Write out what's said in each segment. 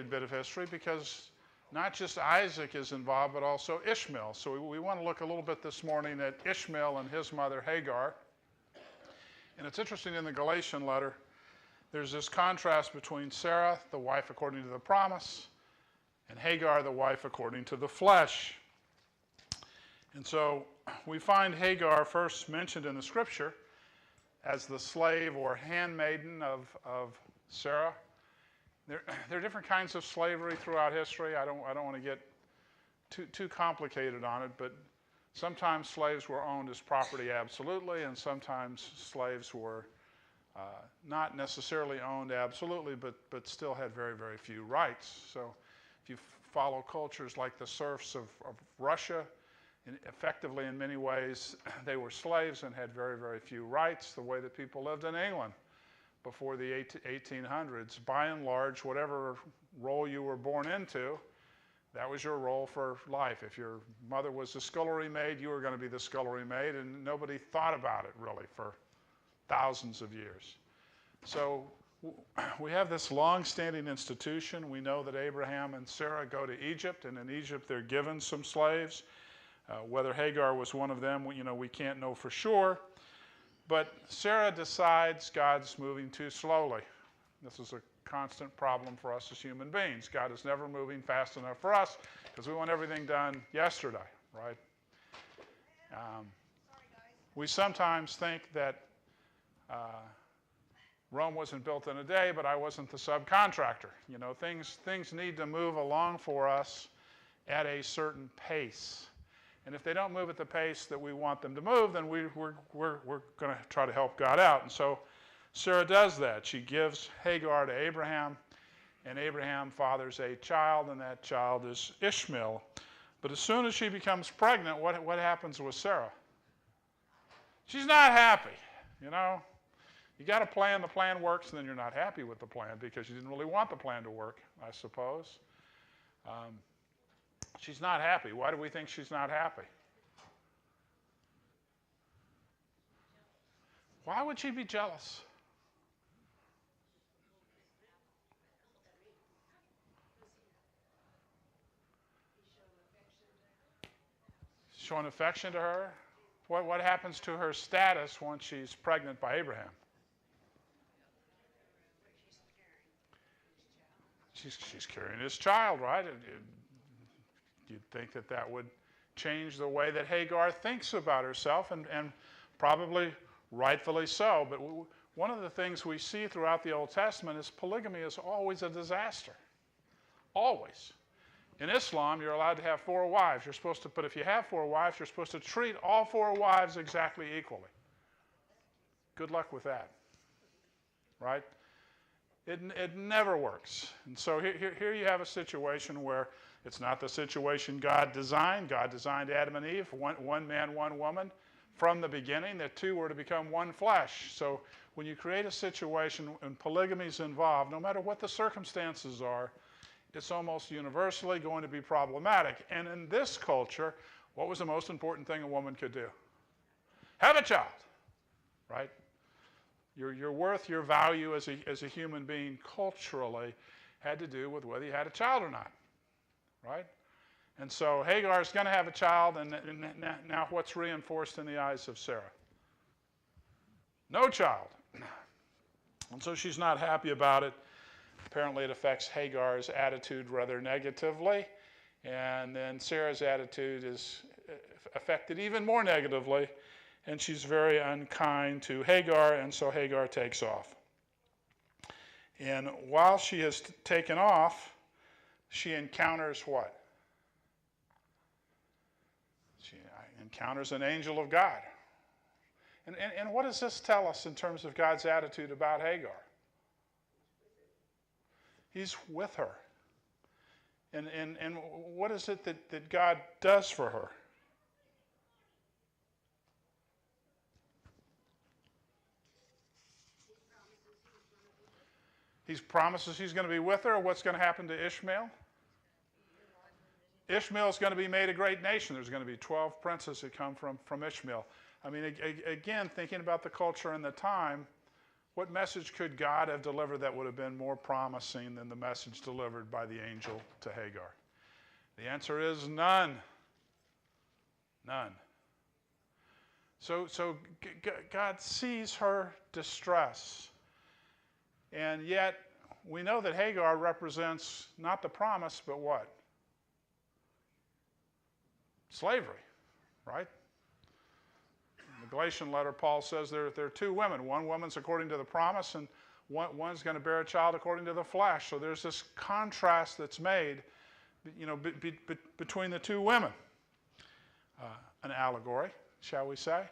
bit of history because not just Isaac is involved, but also Ishmael. So we want to look a little bit this morning at Ishmael and his mother Hagar. And it's interesting in the Galatian letter, there's this contrast between Sarah, the wife according to the promise, and Hagar, the wife according to the flesh. And so we find Hagar first mentioned in the scripture as the slave or handmaiden of Sarah. There are different kinds of slavery throughout history. I don't want to get too complicated on it, but sometimes slaves were owned as property absolutely, and sometimes slaves were not necessarily owned absolutely, but still had very, very few rights. So if you follow cultures like the serfs of Russia, effectively in many ways they were slaves and had very, very few rights, the way that people lived in England before the 1800s. By and large, whatever role you were born into, that was your role for life. If your mother was the scullery maid, you were going to be the scullery maid, and nobody thought about it really for thousands of years. So we have this long-standing institution. We know that Abraham and Sarah go to Egypt, and in Egypt they're given some slaves. Whether Hagar was one of them, we can't know for sure. But Sarah decides God's moving too slowly. This is a constant problem for us as human beings. God is never moving fast enough for us because we want everything done yesterday, right? We sometimes think that Rome wasn't built in a day, but I wasn't the subcontractor. Things need to move along for us at a certain pace. And if they don't move at the pace that we want them to move, then we're going to try to help God out. And so Sarah does that. She gives Hagar to Abraham, and Abraham fathers a child, and that child is Ishmael. But as soon as she becomes pregnant, what happens with Sarah? She's not happy. You got a plan, the plan works, and then you're not happy with the plan because you didn't really want the plan to work, I suppose. She's not happy. Why do we think she's not happy? Why would she be jealous? Showing affection to her? What happens to her status once she's pregnant by Abraham? She's carrying his child, right? You'd think that would change the way that Hagar thinks about herself, and probably rightfully so. But one of the things we see throughout the Old Testament is polygamy is always a disaster. Always. In Islam, you're allowed to have 4 wives. But if you have 4 wives, you're supposed to treat all 4 wives exactly equally. Good luck with that, right? It never works. And so here you have a situation where it's not the situation God designed. God designed Adam and Eve, one man, one woman, from the beginning. The two were to become one flesh. So when you create a situation and polygamy is involved, no matter what the circumstances are, it's almost universally going to be problematic. And in this culture, what was the most important thing a woman could do? Have a child, right? Your worth, your value as a human being culturally had to do with whether you had a child or not, right? And so Hagar is going to have a child, and now what's reinforced in the eyes of Sarah? No child. And so she's not happy about it. Apparently it affects Hagar's attitude rather negatively, and then Sarah's attitude is affected even more negatively, and she's very unkind to Hagar, and so Hagar takes off. And while she has taken off, she encounters what? She encounters an angel of God. And what does this tell us in terms of God's attitude about Hagar? He's with her. And what is it that God does for her? He promises he's going to be with her. What's going to happen to Ishmael? Ishmael is going to be made a great nation. There's going to be 12 princes that come from Ishmael. I mean, again, thinking about the culture and the time, what message could God have delivered that would have been more promising than the message delivered by the angel to Hagar? The answer is none. None. So God sees her distress. And yet, we know that Hagar represents not the promise, but what? Slavery, right? In the Galatian letter, Paul says there are two women. One woman's according to the promise, and one's going to bear a child according to the flesh. So there's this contrast that's made, between the two women. An allegory, shall we say?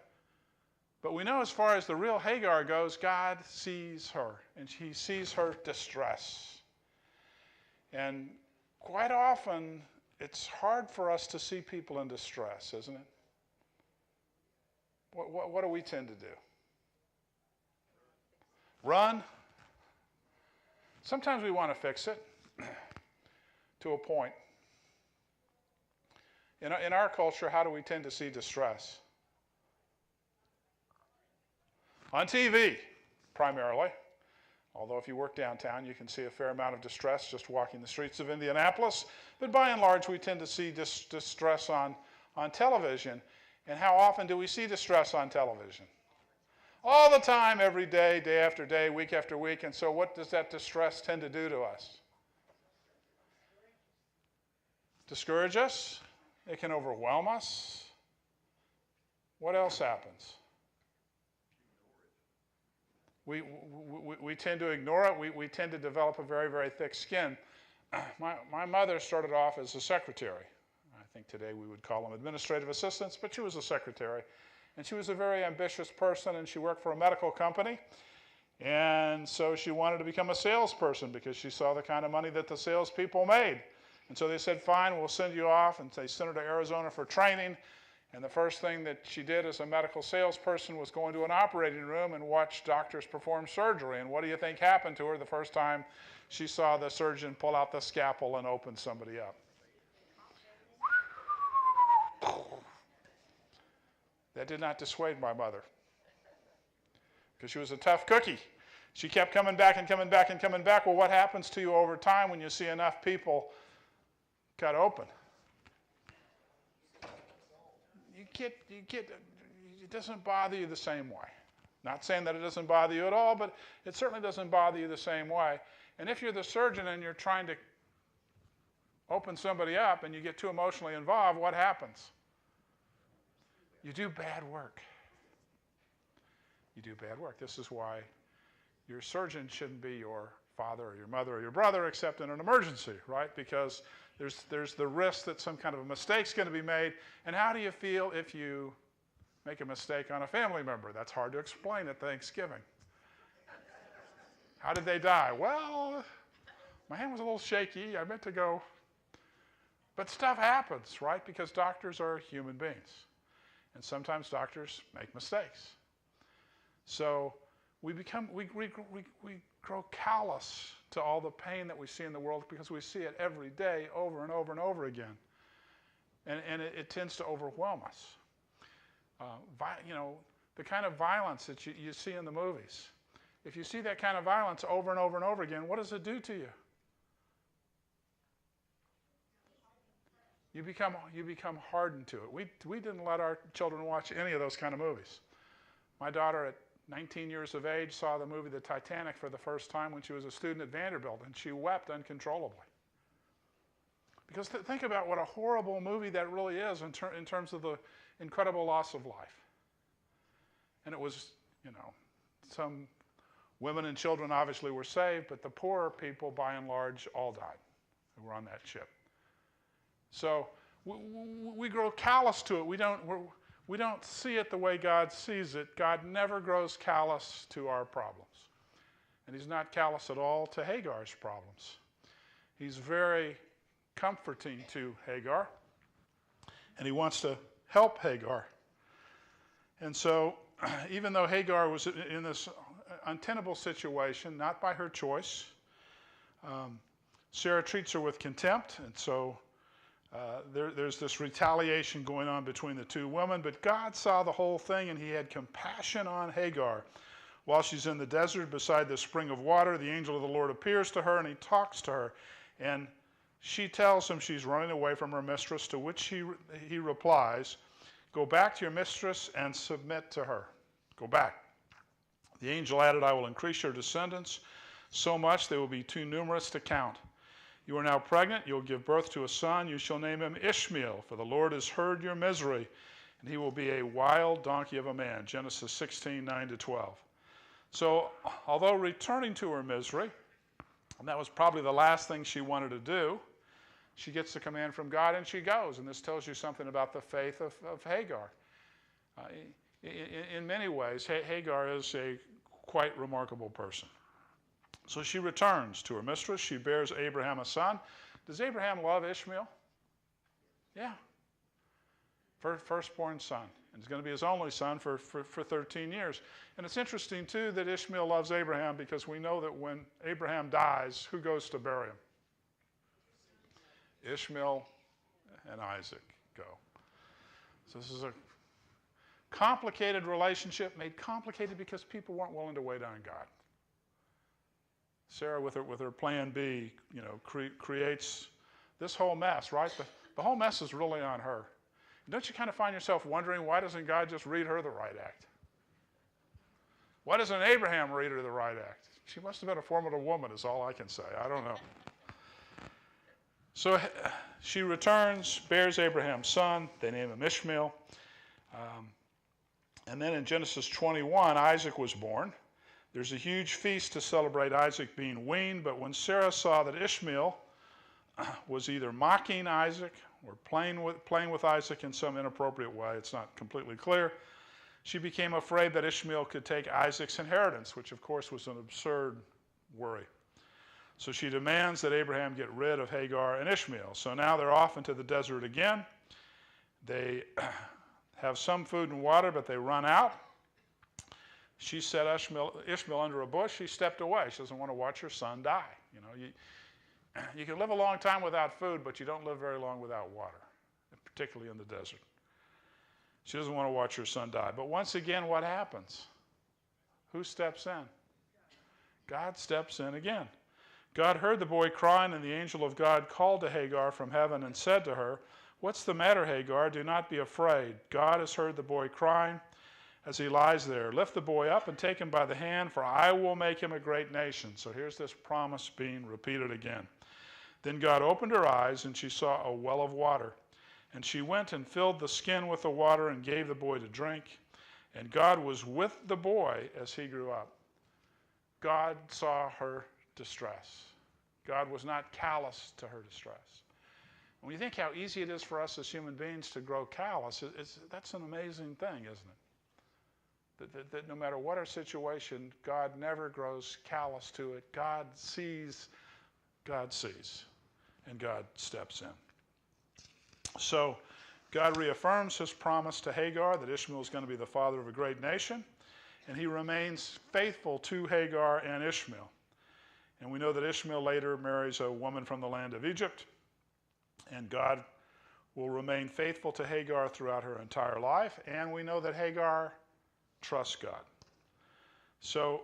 But we know as far as the real Hagar goes, God sees her, and he sees her distress. And quite often, it's hard for us to see people in distress, isn't it? What do we tend to do? Run. Sometimes we want to fix it to a point. In our culture, how do we tend to see distress? On TV, primarily. Although if you work downtown, you can see a fair amount of distress just walking the streets of Indianapolis. But by and large, we tend to see distress on television. And how often do we see distress on television? All the time, every day, day after day, week after week. And so what does that distress tend to do to us? Discourage us. It can overwhelm us. What else happens? We tend to ignore it. We tend to develop a very, very thick skin. My mother started off as a secretary. I think today we would call them administrative assistants, but she was a secretary. And she was a very ambitious person, and she worked for a medical company. And so she wanted to become a salesperson because she saw the kind of money that the salespeople made. And so they said, fine, we'll send you off. And they sent her to Arizona for training. And the first thing that she did as a medical salesperson was go into an operating room and watch doctors perform surgery. And what do you think happened to her the first time she saw the surgeon pull out the scalpel and open somebody up? That did not dissuade my mother, because she was a tough cookie. She kept coming back and coming back and coming back. Well, what happens to you over time when you see enough people cut open? It doesn't bother you the same way. Not saying that it doesn't bother you at all, but it certainly doesn't bother you the same way. And if you're the surgeon and you're trying to open somebody up and you get too emotionally involved, what happens? You do bad work. You do bad work. This is why your surgeon shouldn't be your father or your mother or your brother, except in an emergency, right? Because there's the risk that some kind of a mistake's going to be made. And how do you feel if you make a mistake on a family member? That's hard to explain at Thanksgiving. How did they die? Well, my hand was a little shaky. I meant to go. But stuff happens, right? Because doctors are human beings. And sometimes doctors make mistakes. So we grow callous to all the pain that we see in the world because we see it every day over and over and over again. And it tends to overwhelm us. The kind of violence that you see in the movies. If you see that kind of violence over and over and over again, what does it do to you? You become hardened to it. We didn't let our children watch any of those kind of movies. My daughter at 19 years of age saw the movie The Titanic for the first time when she was a student at Vanderbilt, and she wept uncontrollably. Because think about what a horrible movie that really is in terms of the incredible loss of life. And it was, some women and children obviously were saved, but the poorer people, by and large, all died who were on that ship. So we grow callous to it. We don't see it the way God sees it. God never grows callous to our problems. And he's not callous at all to Hagar's problems. He's very comforting to Hagar. And he wants to help Hagar. And so, even though Hagar was in this untenable situation, not by her choice, Sarah treats her with contempt. And so there's this retaliation going on between the two women, but God saw the whole thing and he had compassion on Hagar. While she's in the desert beside the spring of water, the angel of the Lord appears to her and he talks to her. And she tells him she's running away from her mistress, to which he replies, "Go back to your mistress and submit to her." Go back. The angel added, "I will increase your descendants so much they will be too numerous to count. You are now pregnant. You will give birth to a son. You shall name him Ishmael, for the Lord has heard your misery, and he will be a wild donkey of a man." Genesis 16, 9-12. So, although returning to her misery, and that was probably the last thing she wanted to do, she gets the command from God and she goes. And this tells you something about the faith of Hagar. In many ways, Hagar is a quite remarkable person. So she returns to her mistress. She bears Abraham a son. Does Abraham love Ishmael? Yeah. Firstborn son. And it's going to be his only son for 13 years. And it's interesting, too, that Ishmael loves Abraham, because we know that when Abraham dies, who goes to bury him? Ishmael and Isaac go. So this is a complicated relationship, made complicated because people weren't willing to wait on God. Sarah, with her plan B, creates this whole mess, right? The whole mess is really on her. Don't you kind of find yourself wondering, why doesn't God just read her the right act? Why doesn't Abraham read her the right act? She must have been a formidable woman, is all I can say. I don't know. So she returns, bears Abraham's son. They name him Ishmael. And then in Genesis 21, Isaac was born. There's a huge feast to celebrate Isaac being weaned, but when Sarah saw that Ishmael was either mocking Isaac or playing with Isaac in some inappropriate way, it's not completely clear, she became afraid that Ishmael could take Isaac's inheritance, which of course was an absurd worry. So she demands that Abraham get rid of Hagar and Ishmael. So now they're off into the desert again. They have some food and water, but they run out. She set Ishmael under a bush. She stepped away. She doesn't want to watch her son die. You can live a long time without food, but you don't live very long without water, particularly in the desert. She doesn't want to watch her son die. But once again, what happens? Who steps in? God steps in again. God heard the boy crying, and the angel of God called to Hagar from heaven and said to her, "What's the matter, Hagar? Do not be afraid. God has heard the boy crying as he lies there. Lift the boy up and take him by the hand, for I will make him a great nation." So here's this promise being repeated again. Then God opened her eyes, and she saw a well of water. And she went and filled the skin with the water and gave the boy to drink. And God was with the boy as he grew up. God saw her distress. God was not callous to her distress. When you think how easy it is for us as human beings to grow callous, that's an amazing thing, isn't it? That no matter what our situation, God never grows callous to it. God sees, and God steps in. So God reaffirms his promise to Hagar that Ishmael is going to be the father of a great nation, and he remains faithful to Hagar and Ishmael. And we know that Ishmael later marries a woman from the land of Egypt, and God will remain faithful to Hagar throughout her entire life, and we know that Hagar trusts God. So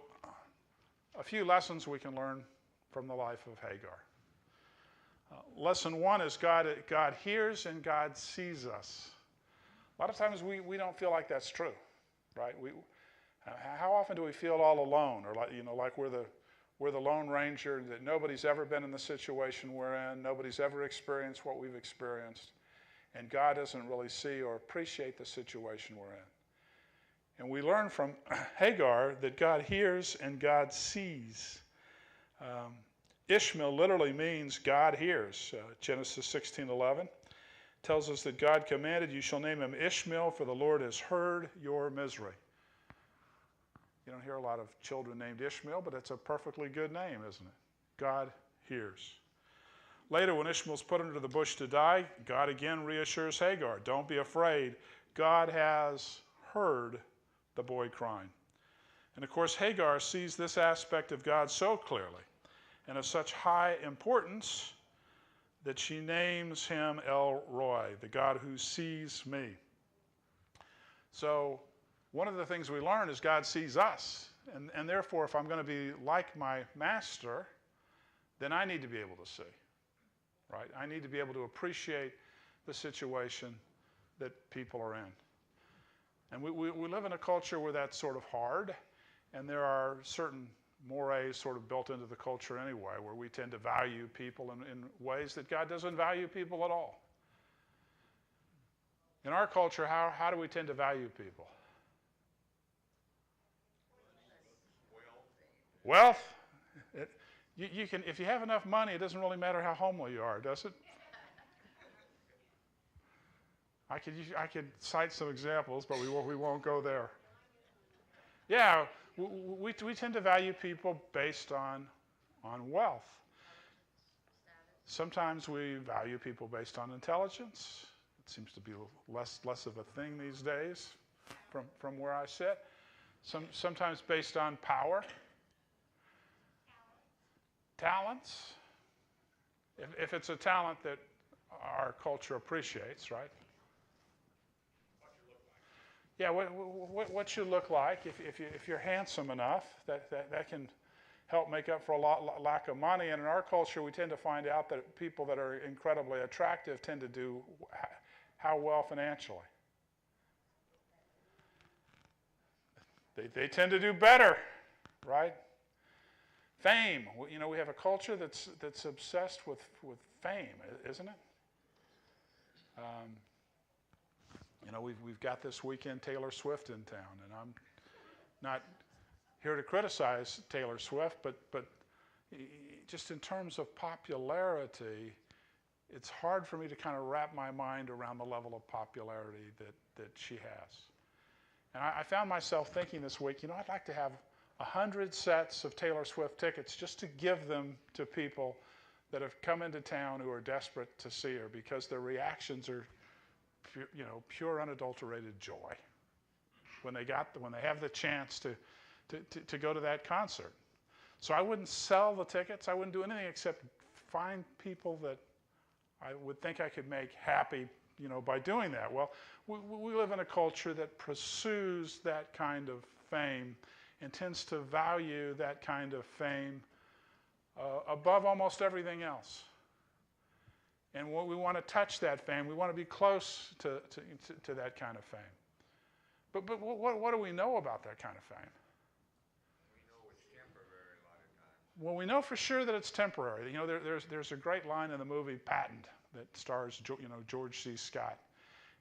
a few lessons we can learn from the life of Hagar. Lesson one is God hears and God sees us. A lot of times we don't feel like that's true, right? How often do we feel all alone, or like we're the Lone Ranger, that nobody's ever been in the situation we're in, nobody's ever experienced what we've experienced, and God doesn't really see or appreciate the situation we're in. And we learn from Hagar that God hears and God sees. Ishmael literally means God hears. Genesis 16:11 tells us that God commanded, "You shall name him Ishmael, for the Lord has heard your misery." You don't hear a lot of children named Ishmael, but it's a perfectly good name, isn't it? God hears. Later, when Ishmael's put under the bush to die, God again reassures Hagar, "Don't be afraid. God has heard the boy crying." And of course, Hagar sees this aspect of God so clearly and of such high importance that she names him El Roi, the God who sees me. So one of the things we learn is God sees us, And therefore, if I'm going to be like my master, then I need to be able to see, right? I need to be able to appreciate the situation that people are in. And we live in a culture where that's sort of hard, and there are certain mores sort of built into the culture anyway, where we tend to value people in ways that God doesn't value people at all. In our culture, how do we tend to value people? Wealth. You can, if you have enough money, it doesn't really matter how homely you are, does it? I could cite some examples, but we won't go there. Yeah, we tend to value people based on wealth. Sometimes we value people based on intelligence. It seems to be less of a thing these days from where I sit. Sometimes based on power. Talents. If it's a talent that our culture appreciates, right? Yeah, what you look like. If you're handsome enough, that can help make up for a lack of money. And in our culture, we tend to find out that people that are incredibly attractive tend to do how well financially? They tend to do better, right? Fame. You know, we have a culture that's obsessed with fame, isn't it? You know, we've got this weekend Taylor Swift in town, and I'm not here to criticize Taylor Swift, but just in terms of popularity, it's hard for me to kind of wrap my mind around the level of popularity that she has. And I found myself thinking this week, you know, I'd like to have 100 sets of Taylor Swift tickets just to give them to people that have come into town who are desperate to see her because their reactions are, you know, pure unadulterated joy when they have the chance to go to that concert. So I wouldn't sell the tickets. I wouldn't do anything except find people that I would think I could make happy, you know, by doing that. Well, we live in a culture that pursues that kind of fame and tends to value that kind of fame above almost everything else. And we want to touch that fame. We want to be close to that kind of fame. But what do we know about that kind of fame? We know it's temporary a lot of times. Well, we know for sure that it's temporary. You know, there's a great line in the movie Patent that stars, you know, George C. Scott.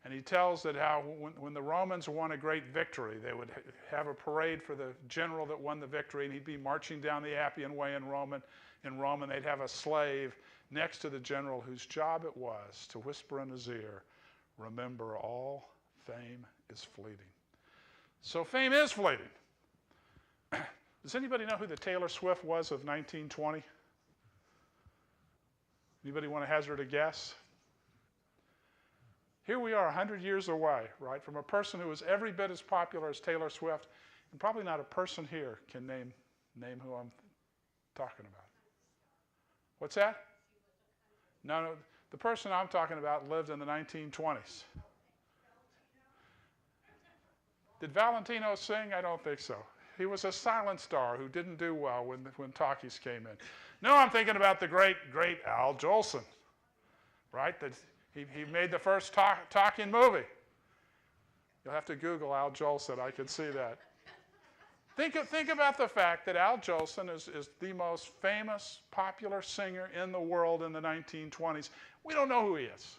And he tells that how when the Romans won a great victory, they would have a parade for the general that won the victory, and he'd be marching down the Appian Way in Rome, and they'd have a slave next to the general whose job it was to whisper in his ear, "Remember, all fame is fleeting." So fame is fleeting. Does anybody know who the Taylor Swift was of 1920? Anybody want to hazard a guess? Here we are 100 years away, right, from a person who was every bit as popular as Taylor Swift, and probably not a person here can name who I'm talking about. What's that? No, the person I'm talking about lived in the 1920s. Did Valentino sing? I don't think so. He was a silent star who didn't do well when talkies came in. No, I'm thinking about the great Al Jolson, right? He made the first talking movie. You'll have to Google Al Jolson. I can see that. Think about the fact that Al Jolson is the most famous, popular singer in the world in the 1920s. We don't know who he is,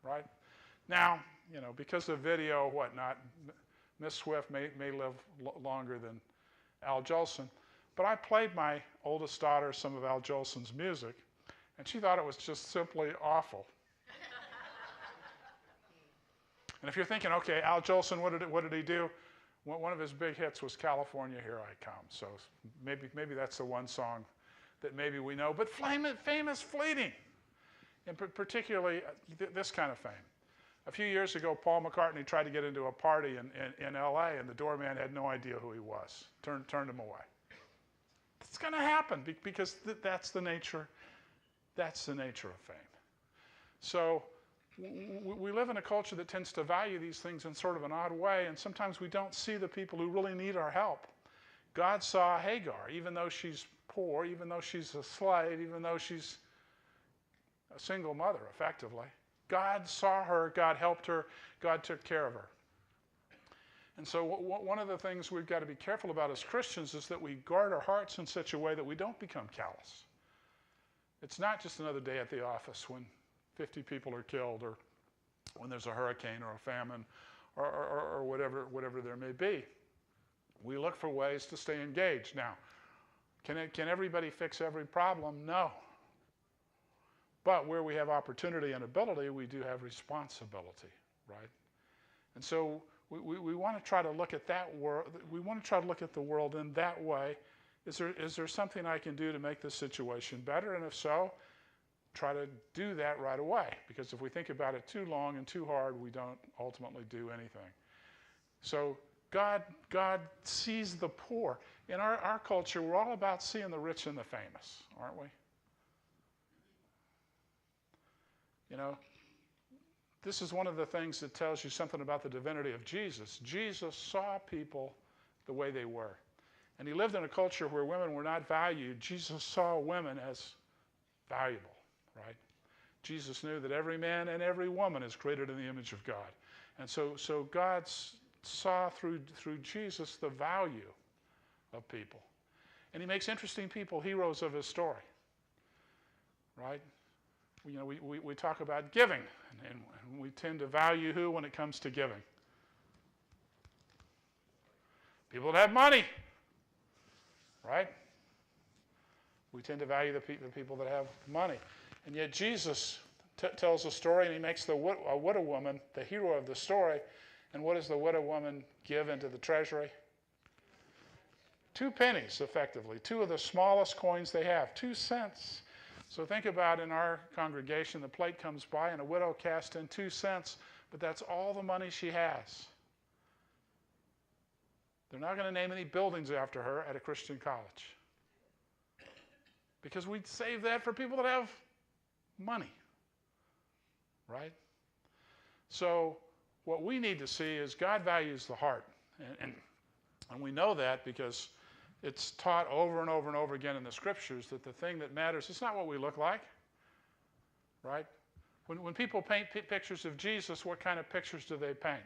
right? Now, you know, because of video, whatnot, Miss Swift may live longer than Al Jolson. But I played my oldest daughter some of Al Jolson's music, and she thought it was just simply awful. And if you're thinking, okay, Al Jolson, what did he do? One of his big hits was California, Here I Come. So maybe that's the one song that maybe we know. But fame is fleeting, and particularly this kind of fame. A few years ago, Paul McCartney tried to get into a party in L.A., and the doorman had no idea who he was. Turned him away. It's going to happen because that's the nature of fame. So we live in a culture that tends to value these things in sort of an odd way, and sometimes we don't see the people who really need our help. God saw Hagar, even though she's poor, even though she's a slave, even though she's a single mother, effectively. God saw her, God helped her, God took care of her. And so one of the things we've got to be careful about as Christians is that we guard our hearts in such a way that we don't become callous. It's not just another day at the office when 50 people are killed, or when there's a hurricane or a famine, or whatever there may be. We look for ways to stay engaged. Now, can everybody fix every problem? No. But where we have opportunity and ability, we do have responsibility, right? And so we want to try to look at that world. We want to try to look at the world in that way. Is there something I can do to make this situation better? And if so, try to do that right away. Because if we think about it too long and too hard, we don't ultimately do anything. So God sees the poor. In our culture, we're all about seeing the rich and the famous, aren't we? You know, this is one of the things that tells you something about the divinity of Jesus. Jesus saw people the way they were. And he lived in a culture where women were not valued. Jesus saw women as valuable, right? Jesus knew that every man and every woman is created in the image of God. And so God saw through Jesus the value of people. And he makes interesting people heroes of his story, right? You know, we talk about giving, and we tend to value who when it comes to giving? People that have money, right? We tend to value the people that have money. And yet Jesus tells a story, and he makes a widow woman the hero of the story. And what does the widow woman give into the treasury? 2 pennies, effectively. 2 of the smallest coins they have, 2 cents. So think about in our congregation, the plate comes by and a widow casts in 2 cents, but that's all the money she has. They're not going to name any buildings after her at a Christian college, because we'd save that for people that have money, right? So what we need to see is God values the heart, and we know that because it's taught over and over and over again in the scriptures that the thing that matters is not what we look like, right? When people paint pictures of Jesus, what kind of pictures do they paint?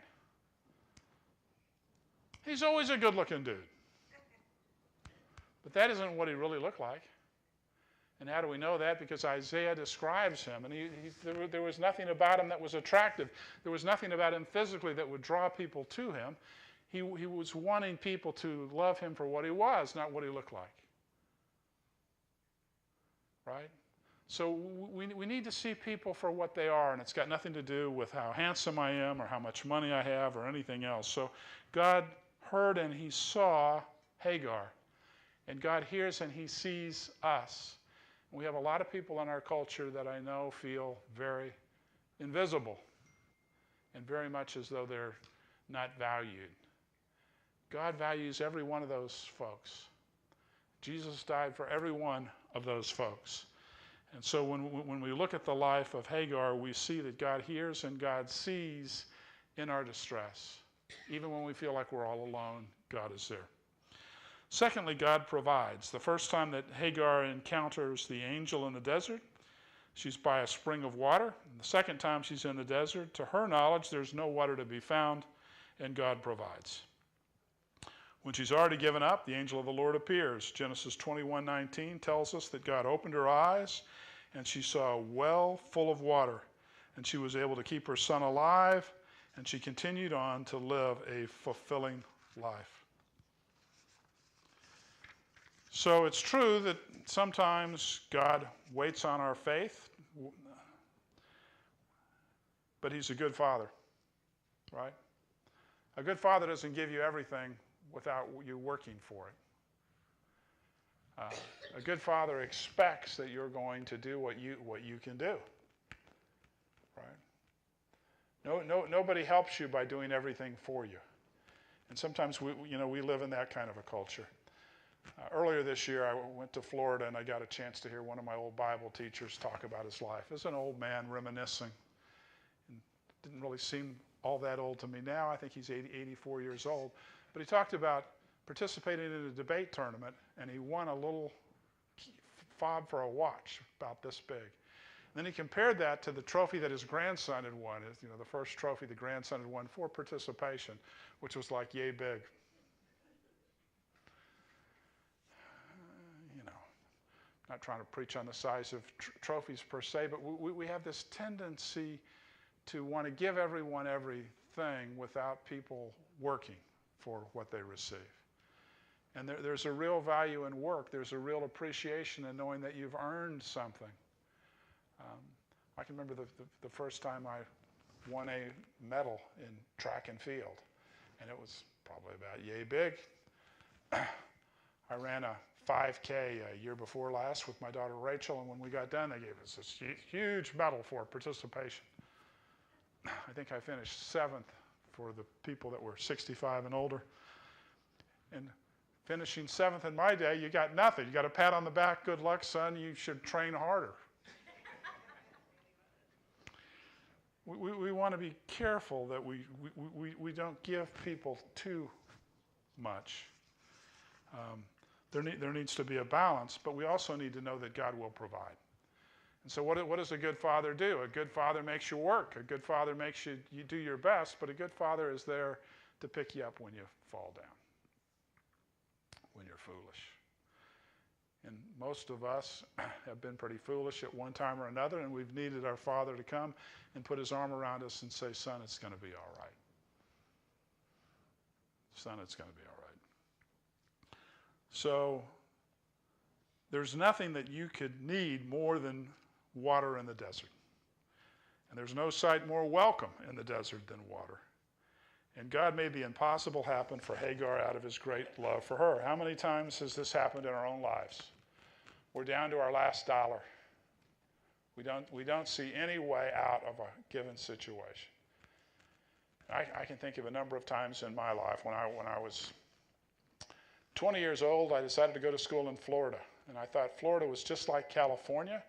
He's always a good-looking dude. But that isn't what he really looked like. And how do we know that? Because Isaiah describes him, and there was nothing about him that was attractive. There was nothing about him physically that would draw people to him. He was wanting people to love him for what he was, not what he looked like. Right? So we need to see people for what they are, and it's got nothing to do with how handsome I am or how much money I have or anything else. So God heard and he saw Hagar, and God hears and he sees us. We have a lot of people in our culture that I know feel very invisible and very much as though they're not valued. God values every one of those folks. Jesus died for every one of those folks. And so when we look at the life of Hagar, we see that God hears and God sees in our distress. Even when we feel like we're all alone, God is there. Secondly, God provides. The first time that Hagar encounters the angel in the desert, she's by a spring of water. And the second time she's in the desert, to her knowledge, there's no water to be found, and God provides. When she's already given up, the angel of the Lord appears. Genesis 21:19 tells us that God opened her eyes, and she saw a well full of water, and she was able to keep her son alive, and she continued on to live a fulfilling life. So it's true that sometimes God waits on our faith, but he's a good father, right? A good father doesn't give you everything without you working for it. A good father expects that you're going to do what you can do, right? Nobody helps you by doing everything for you, and sometimes we live in that kind of a culture. Earlier this year, I went to Florida, and I got a chance to hear one of my old Bible teachers talk about his life. As an old man reminiscing, and didn't really seem all that old to me now. I think he's 84 years old. But he talked about participating in a debate tournament, and he won a little fob for a watch about this big. Then he compared that to the trophy that his grandson had won, the first trophy the grandson had won for participation, which was like yay big. Not trying to preach on the size of trophies per se, but we have this tendency to want to give everyone everything without people working for what they receive. And there's a real value in work. There's a real appreciation in knowing that you've earned something. I can remember the first time I won a medal in track and field, and it was probably about yay big. I ran a 5K a year before last with my daughter Rachel, and when we got done, they gave us this huge medal for participation. I think I finished 7th for the people that were 65 and older. And finishing 7th in my day, you got nothing. You got a pat on the back, good luck, son, you should train harder. We want to be careful that we don't give people too much. There needs to be a balance, but we also need to know that God will provide. And so what does a good father do? A good father makes you work. A good father makes you do your best, but a good father is there to pick you up when you fall down, when you're foolish. And most of us have been pretty foolish at one time or another, and we've needed our Father to come and put his arm around us and say, son, it's going to be all right. Son, it's going to be all right. So there's nothing that you could need more than water in the desert. And there's no sight more welcome in the desert than water. And God made the impossible happen for Hagar out of his great love for her. How many times has this happened in our own lives? We're down to our last dollar. We don't see any way out of a given situation. I can think of a number of times in my life when I was 20 years old, I decided to go to school in Florida. And I thought Florida was just like California,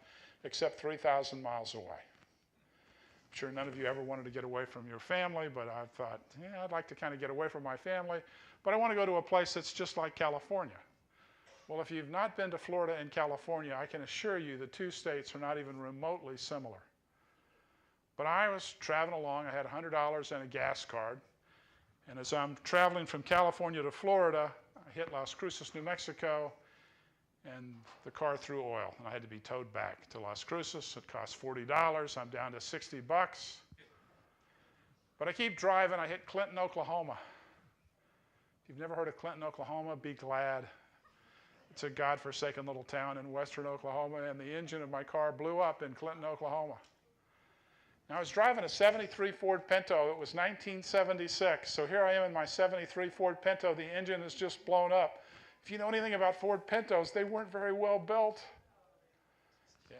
except 3,000 miles away. I'm sure none of you ever wanted to get away from your family, but I thought, yeah, I'd like to kind of get away from my family, but I want to go to a place that's just like California. Well, if you've not been to Florida and California, I can assure you the two states are not even remotely similar. But I was traveling along. I had $100 and a gas card. And as I'm traveling from California to Florida, I hit Las Cruces, New Mexico, and the car threw oil. And I had to be towed back to Las Cruces. It cost $40. I'm down to $60. But I keep driving. I hit Clinton, Oklahoma. If you've never heard of Clinton, Oklahoma, be glad. It's a godforsaken little town in western Oklahoma, and the engine of my car blew up in Clinton, Oklahoma. Now, I was driving a 73 Ford Pinto. It was 1976, so here I am in my 73 Ford Pinto. The engine is just blown up. If you know anything about Ford Pintos, they weren't very well built. Yeah.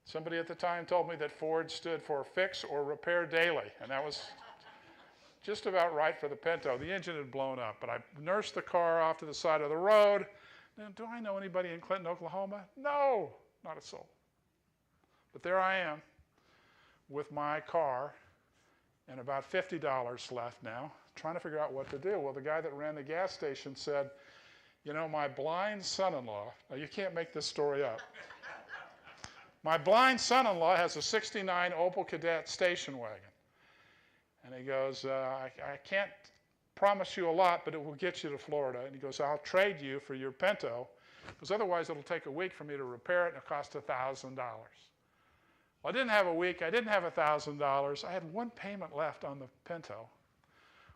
Somebody at the time told me that Ford stood for fix or repair daily, and that was just about right for the Pinto. The engine had blown up, but I nursed the car off to the side of the road. Now, do I know anybody in Clinton, Oklahoma? No, not a soul. But there I am with my car and about $50 left now, trying to figure out what to do. Well, the guy that ran the gas station said, you know, my blind son-in-law, now you can't make this story up. My blind son-in-law has a 69 Opel Kadett station wagon. And he goes, I can't promise you a lot, but it will get you to Florida. And he goes, I'll trade you for your Pinto, because otherwise it'll take a week for me to repair it, and it'll cost $1,000. Well, I didn't have a week. I didn't have $1,000. I had one payment left on the Pinto,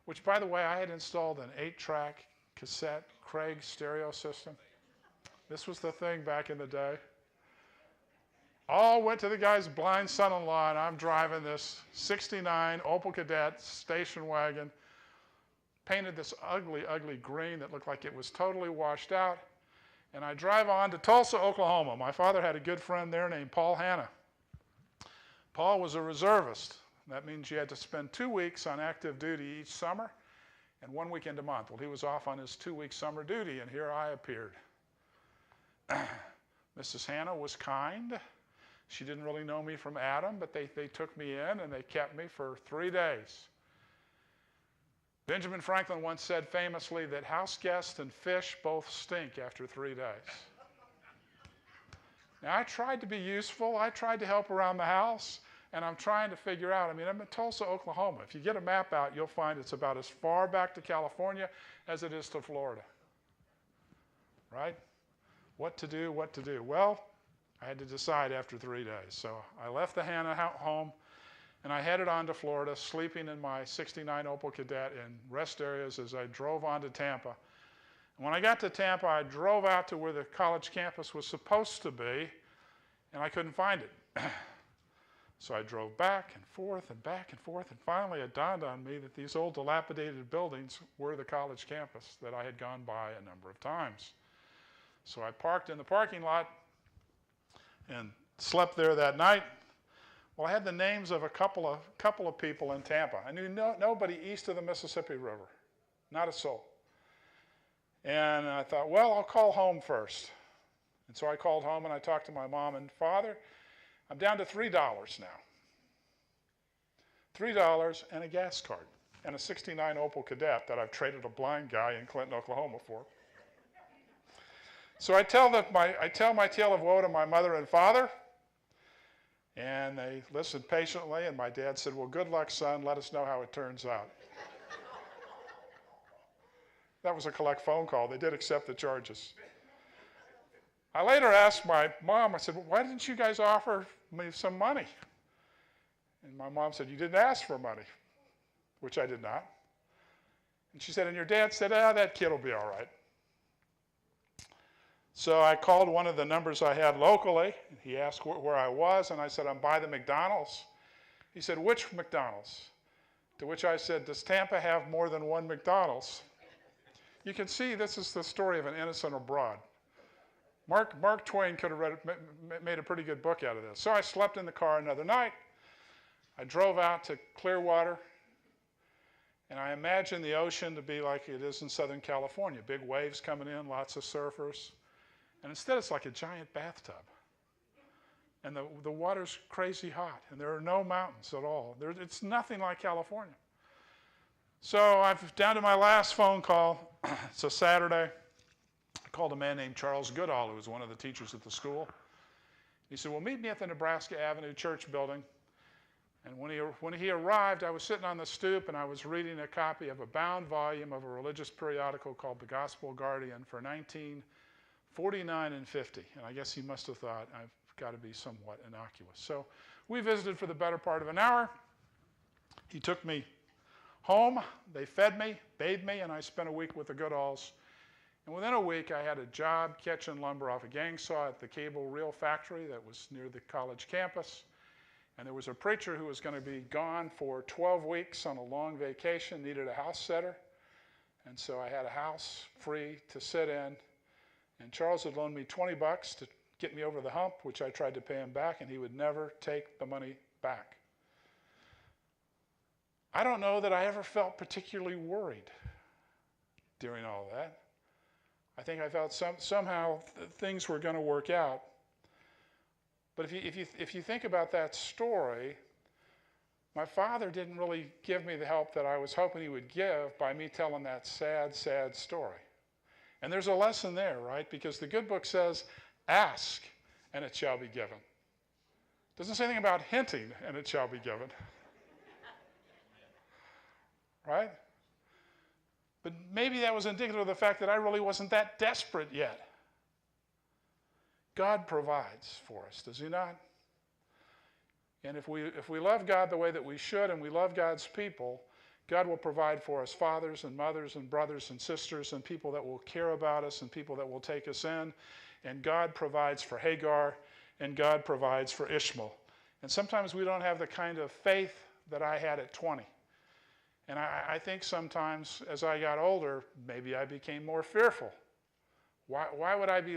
which, by the way, I had installed an 8-track cassette Craig stereo system. This was the thing back in the day. All went to the guy's blind son-in-law, and I'm driving this 69 Opel Kadett station wagon, painted this ugly, ugly green that looked like it was totally washed out, and I drive on to Tulsa, Oklahoma. My father had a good friend there named Paul Hanna. Paul was a reservist. That means you had to spend 2 weeks on active duty each summer and 1 weekend a month. Well, he was off on his 2-week summer duty, and here I appeared. Mrs. Hanna was kind. She didn't really know me from Adam, but they took me in and they kept me for 3 days. Benjamin Franklin once said famously that house guests and fish both stink after 3 days. Now, I tried to be useful. I tried to help around the house, and I'm trying to figure out. I mean, I'm in Tulsa, Oklahoma. If you get a map out, you'll find it's about as far back to California as it is to Florida. Right? What to do, what to do? Well, I had to decide after 3 days. So I left the Hannah home, and I headed on to Florida, sleeping in my 69 Opel Kadett in rest areas as I drove on to Tampa. And when I got to Tampa, I drove out to where the college campus was supposed to be, and I couldn't find it. So I drove back and forth and back and forth, and finally it dawned on me that these old dilapidated buildings were the college campus that I had gone by a number of times. So I parked in the parking lot and slept there that night. Well, I had the names of a couple of people in Tampa. I knew nobody east of the Mississippi River, not a soul. And I thought, well, I'll call home first. And so I called home and I talked to my mom and father. I'm down to $3 now. $3 and a gas card and a 69 Opel Kadett that I've traded a blind guy in Clinton, Oklahoma for. So I tell my tale of woe to my mother and father, and they listened patiently, and my dad said, well, good luck, son. Let us know how it turns out. That was a collect phone call. They did accept the charges. I later asked my mom, I said, well, why didn't you guys offer me some money? And my mom said, you didn't ask for money, which I did not. And she said, and your dad said, that kid will be all right. So I called one of the numbers I had locally. He asked where I was, and I said, I'm by the McDonald's. He said, which McDonald's? To which I said, does Tampa have more than one McDonald's? You can see this is the story of an innocent abroad. Mark Twain could have made a pretty good book out of this. So I slept in the car another night. I drove out to Clearwater, and I imagined the ocean to be like it is in Southern California. Big waves coming in, lots of surfers. And instead it's like a giant bathtub. And the water's crazy hot, and there are no mountains at all. It's nothing like California. So I'm down to my last phone call. It's a Saturday. I called a man named Charles Goodall, who was one of the teachers at the school. He said, well, meet me at the Nebraska Avenue Church building. And when he arrived, I was sitting on the stoop, and I was reading a copy of a bound volume of a religious periodical called The Gospel Guardian for 1949 and 50. And I guess he must have thought, I've got to be somewhat innocuous. So we visited for the better part of an hour. He took me home. They fed me, bathed me, and I spent a week with the Goodalls. And within a week, I had a job catching lumber off a gang saw at the cable reel factory that was near the college campus. And there was a preacher who was going to be gone for 12 weeks on a long vacation, needed a house sitter. And so I had a house free to sit in. And Charles had loaned me $20 to get me over the hump, which I tried to pay him back, and he would never take the money back. I don't know that I ever felt particularly worried during all that. I think I felt somehow things were going to work out. But if you think about that story, my father didn't really give me the help that I was hoping he would give by me telling that sad, sad story. And there's a lesson there, right? Because the good book says, ask and it shall be given. It doesn't say anything about hinting and it shall be given. Right? But maybe that was indicative of the fact that I really wasn't that desperate yet. God provides for us, does he not? And if we love God the way that we should, and we love God's people, God will provide for us fathers and mothers and brothers and sisters and people that will care about us and people that will take us in. And God provides for Hagar, and God provides for Ishmael. And sometimes we don't have the kind of faith that I had at 20. And I think sometimes as I got older, maybe I became more fearful. Why would I be,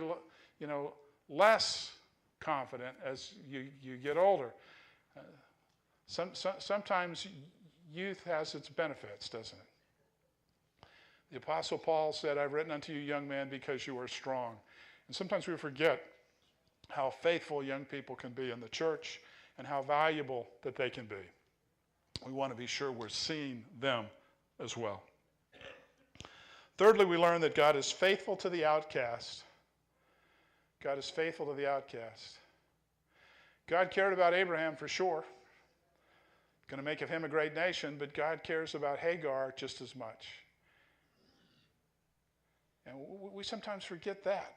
less confident as you get older? Sometimes youth has its benefits, doesn't it? The Apostle Paul said, I've written unto you, young men, because you are strong. And sometimes we forget how faithful young people can be in the church and how valuable that they can be. We want to be sure we're seeing them as well. Thirdly, we learn that God is faithful to the outcast. God is faithful to the outcast. God cared about Abraham for sure. Going to make of him a great nation, but God cares about Hagar just as much. And we sometimes forget that.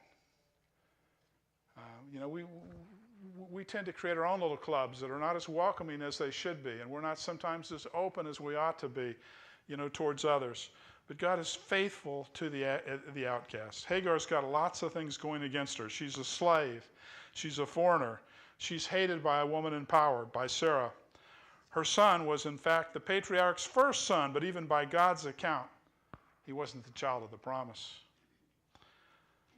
We tend to create our own little clubs that are not as welcoming as they should be, and we're not sometimes as open as we ought to be, towards others. But God is faithful to the outcast. Hagar's got lots of things going against her. She's a slave. She's a foreigner. She's hated by a woman in power, by Sarah. Her son was, in fact, the patriarch's first son, but even by God's account, he wasn't the child of the promise.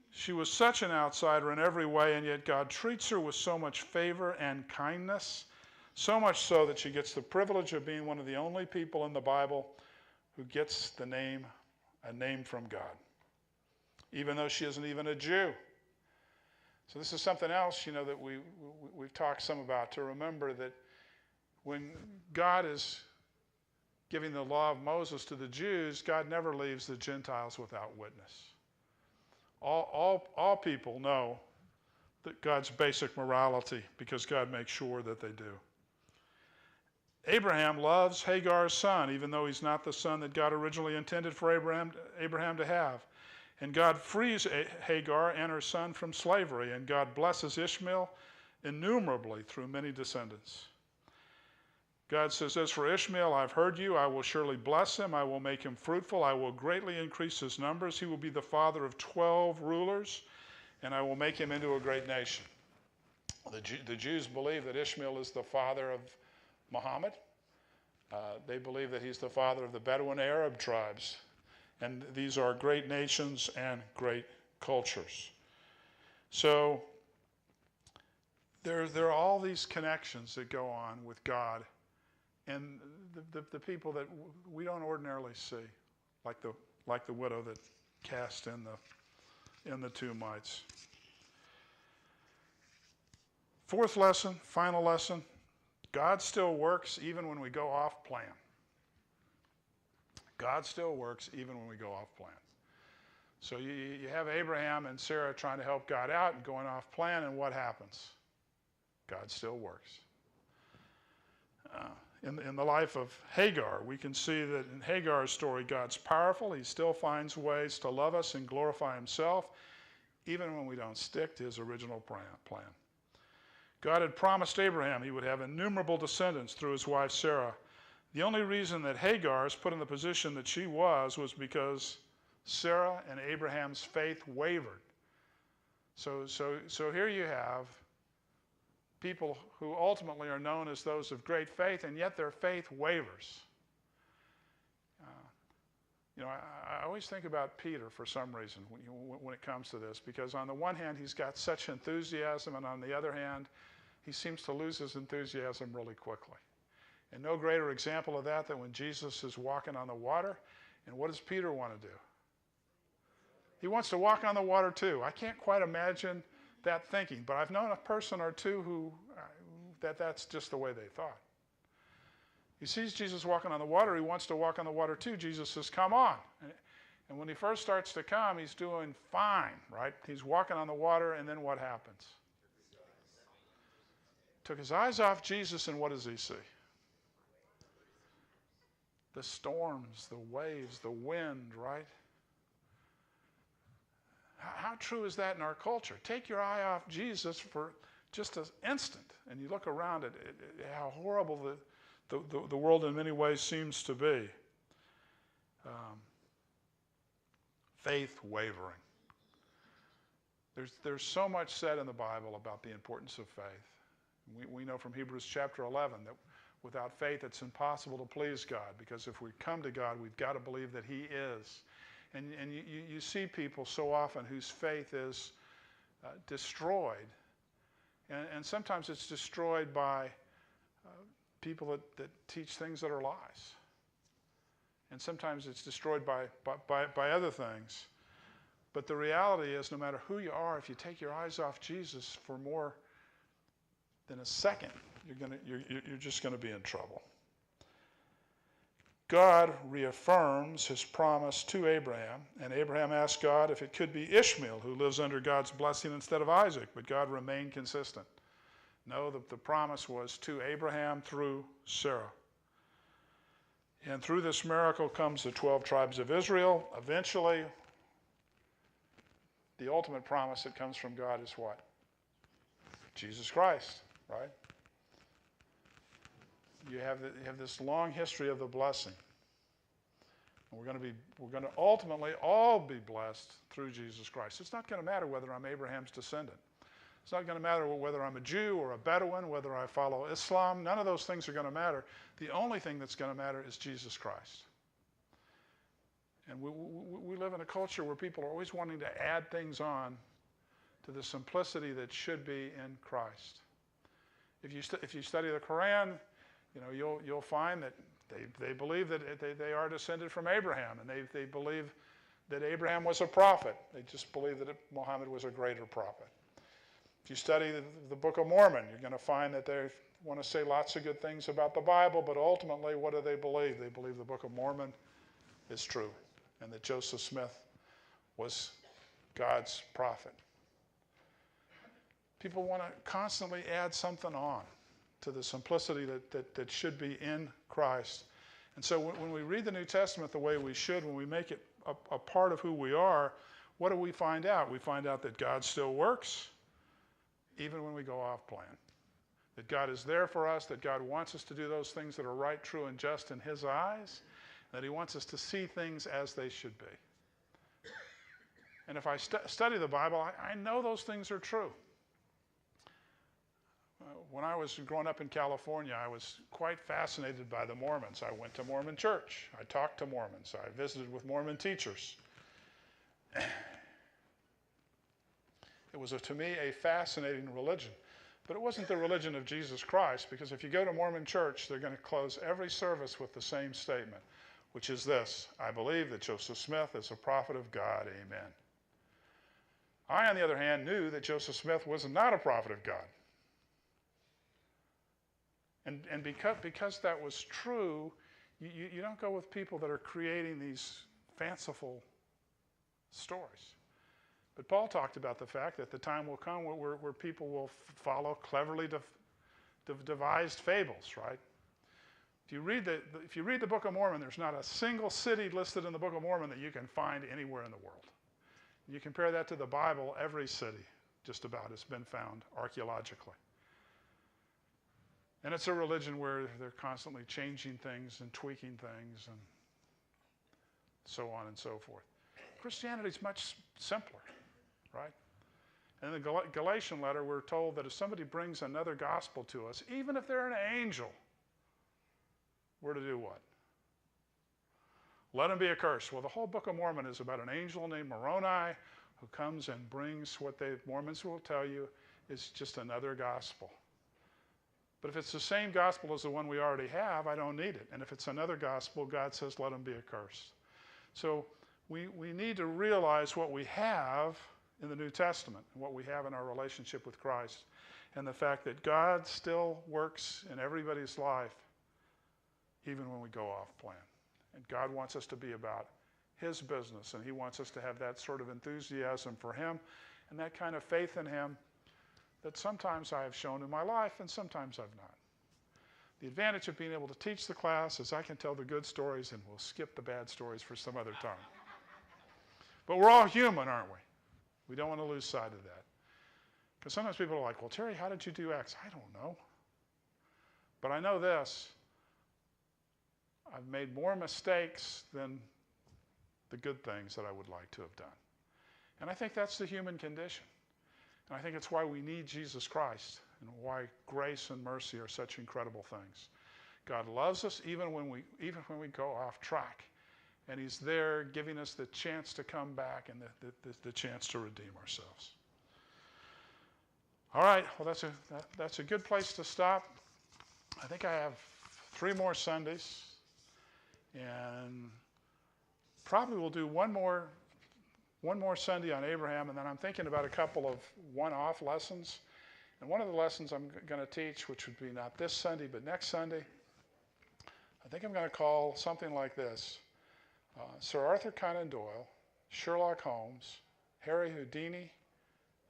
She was such an outsider in every way, and yet God treats her with so much favor and kindness, so much so that she gets the privilege of being one of the only people in the Bible who gets a name from God, even though she isn't even a Jew. So this is something else, that we've talked some about, to remember that when God is giving the law of Moses to the Jews, God never leaves the Gentiles without witness. All people know that God's basic morality because God makes sure that they do. Abraham loves Hagar's son, even though he's not the son that God originally intended for Abraham to have. And God frees Hagar and her son from slavery, and God blesses Ishmael innumerably through many descendants. God says, as for Ishmael, I've heard you. I will surely bless him. I will make him fruitful. I will greatly increase his numbers. He will be the father of 12 rulers, and I will make him into a great nation. The Jews believe that Ishmael is the father of Muhammad. They believe that he's the father of the Bedouin Arab tribes. And these are great nations and great cultures. So there are all these connections that go on with God and the people that we don't ordinarily see, like the widow that cast in the two mites. Fourth lesson, final lesson, God still works even when we go off plan. God still works even when we go off plan. So you have Abraham and Sarah trying to help God out and going off plan, and what happens? God still works. In the life of Hagar, we can see that in Hagar's story, God's powerful. He still finds ways to love us and glorify himself, even when we don't stick to his original plan. God had promised Abraham he would have innumerable descendants through his wife Sarah. The only reason that Hagar is put in the position that she was because Sarah and Abraham's faith wavered. So here you have people who ultimately are known as those of great faith, and yet their faith wavers. I always think about Peter for some reason when it comes to this, because on the one hand, he's got such enthusiasm, and on the other hand, he seems to lose his enthusiasm really quickly. And no greater example of that than when Jesus is walking on the water, and what does Peter want to do? He wants to walk on the water too. I can't quite imagine that thinking, but I've known a person or two who that's just the way they thought. He sees Jesus walking on the water. He wants to walk on the water too. Jesus says, come on. And when he first starts to come, he's doing fine, right? He's walking on the water, and then what happens? Took his eyes off Jesus, and what does he see? The storms, the waves, the wind, right? How true is that in our culture? Take your eye off Jesus for just an instant, and you look around at how horrible the world in many ways seems to be. Faith wavering. There's so much said in the Bible about the importance of faith. We know from Hebrews chapter 11 that without faith it's impossible to please God, because if we come to God, we've got to believe that he is. And you see people so often whose faith is destroyed. And sometimes it's destroyed by people that teach things that are lies. And sometimes it's destroyed by other things. But the reality is, no matter who you are, if you take your eyes off Jesus for more than a second, you're just going to be in trouble. God reaffirms his promise to Abraham, and Abraham asked God if it could be Ishmael who lives under God's blessing instead of Isaac, but God remained consistent. No, the promise was to Abraham through Sarah. And through this miracle comes the 12 tribes of Israel. Eventually, the ultimate promise that comes from God is what? Jesus Christ, right? You have this long history of the blessing. And we're going to ultimately all be blessed through Jesus Christ. It's not going to matter whether I'm Abraham's descendant. It's not going to matter whether I'm a Jew or a Bedouin, whether I follow Islam. None of those things are going to matter. The only thing that's going to matter is Jesus Christ. And we live in a culture where people are always wanting to add things on to the simplicity that should be in Christ. If you study the Quran, you'll find that they believe that they are descended from Abraham, and they believe that Abraham was a prophet. They just believe that Muhammad was a greater prophet. If you study the Book of Mormon, you're going to find that they want to say lots of good things about the Bible, but ultimately, what do they believe? They believe the Book of Mormon is true, and that Joseph Smith was God's prophet. People want to constantly add something on to the simplicity that should be in Christ. And so when we read the New Testament the way we should, when we make it a part of who we are, what do we find out? We find out that God still works, even when we go off plan. That God is there for us, that God wants us to do those things that are right, true, and just in his eyes, that he wants us to see things as they should be. And if I study the Bible, I know those things are true. When I was growing up in California, I was quite fascinated by the Mormons. I went to Mormon church. I talked to Mormons. I visited with Mormon teachers. It was, to me, a fascinating religion. But it wasn't the religion of Jesus Christ, because if you go to Mormon church, they're going to close every service with the same statement, which is this: I believe that Joseph Smith is a prophet of God, amen. I, on the other hand, knew that Joseph Smith was not a prophet of God. And because that was true, you don't go with people that are creating these fanciful stories. But Paul talked about the fact that the time will come where people will follow cleverly devised fables, right? If you read the Book of Mormon, there's not a single city listed in the Book of Mormon that you can find anywhere in the world. You compare that to the Bible, every city just about has been found archaeologically. And it's a religion where they're constantly changing things and tweaking things and so on and so forth. Christianity is much simpler, right? In the Galatian letter, we're told that if somebody brings another gospel to us, even if they're an angel, we're to do what? Let him be accursed. Well, the whole Book of Mormon is about an angel named Moroni who comes and brings what Mormons will tell you is just another gospel. But if it's the same gospel as the one we already have, I don't need it. And if it's another gospel, God says, let him be accursed. So we need to realize what we have in the New Testament and what we have in our relationship with Christ, and the fact that God still works in everybody's life, even when we go off plan. And God wants us to be about his business, and he wants us to have that sort of enthusiasm for him and that kind of faith in him that sometimes I have shown in my life and sometimes I've not. The advantage of being able to teach the class is I can tell the good stories and we'll skip the bad stories for some other time. But we're all human, aren't we? We don't want to lose sight of that. Because sometimes people are like, well, Terry, how did you do X? I don't know. But I know this. I've made more mistakes than the good things that I would like to have done. And I think that's the human condition. And I think it's why we need Jesus Christ and why grace and mercy are such incredible things. God loves us even when we go off track. And he's there giving us the chance to come back and the chance to redeem ourselves. All right, well, that's a good place to stop. I think I have 3 more Sundays. And probably we'll do one more Sunday on Abraham, and then I'm thinking about a couple of one-off lessons. And one of the lessons I'm going to teach, which would be not this Sunday, but next Sunday, I think I'm going to call something like this, Sir Arthur Conan Doyle, Sherlock Holmes, Harry Houdini,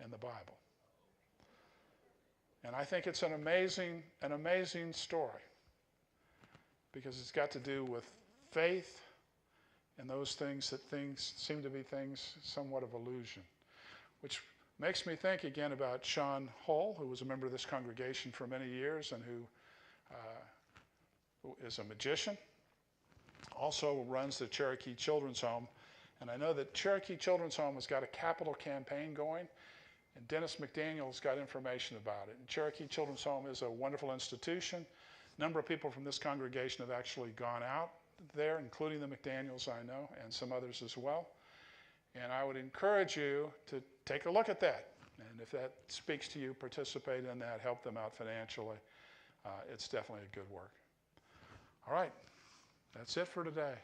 and the Bible. And I think it's an amazing story because it's got to do with faith and those things that seem to be things somewhat of illusion, which makes me think again about Sean Hull, who was a member of this congregation for many years and who is a magician, also runs the Cherokee Children's Home. And I know that Cherokee Children's Home has got a capital campaign going, and Dennis McDaniel's got information about it. And Cherokee Children's Home is a wonderful institution. A number of people from this congregation have actually gone out there, including the McDaniels, I know, and some others as well. And I would encourage you to take a look at that. And if that speaks to you, participate in that, help them out financially. It's definitely a good work. All right, that's it for today.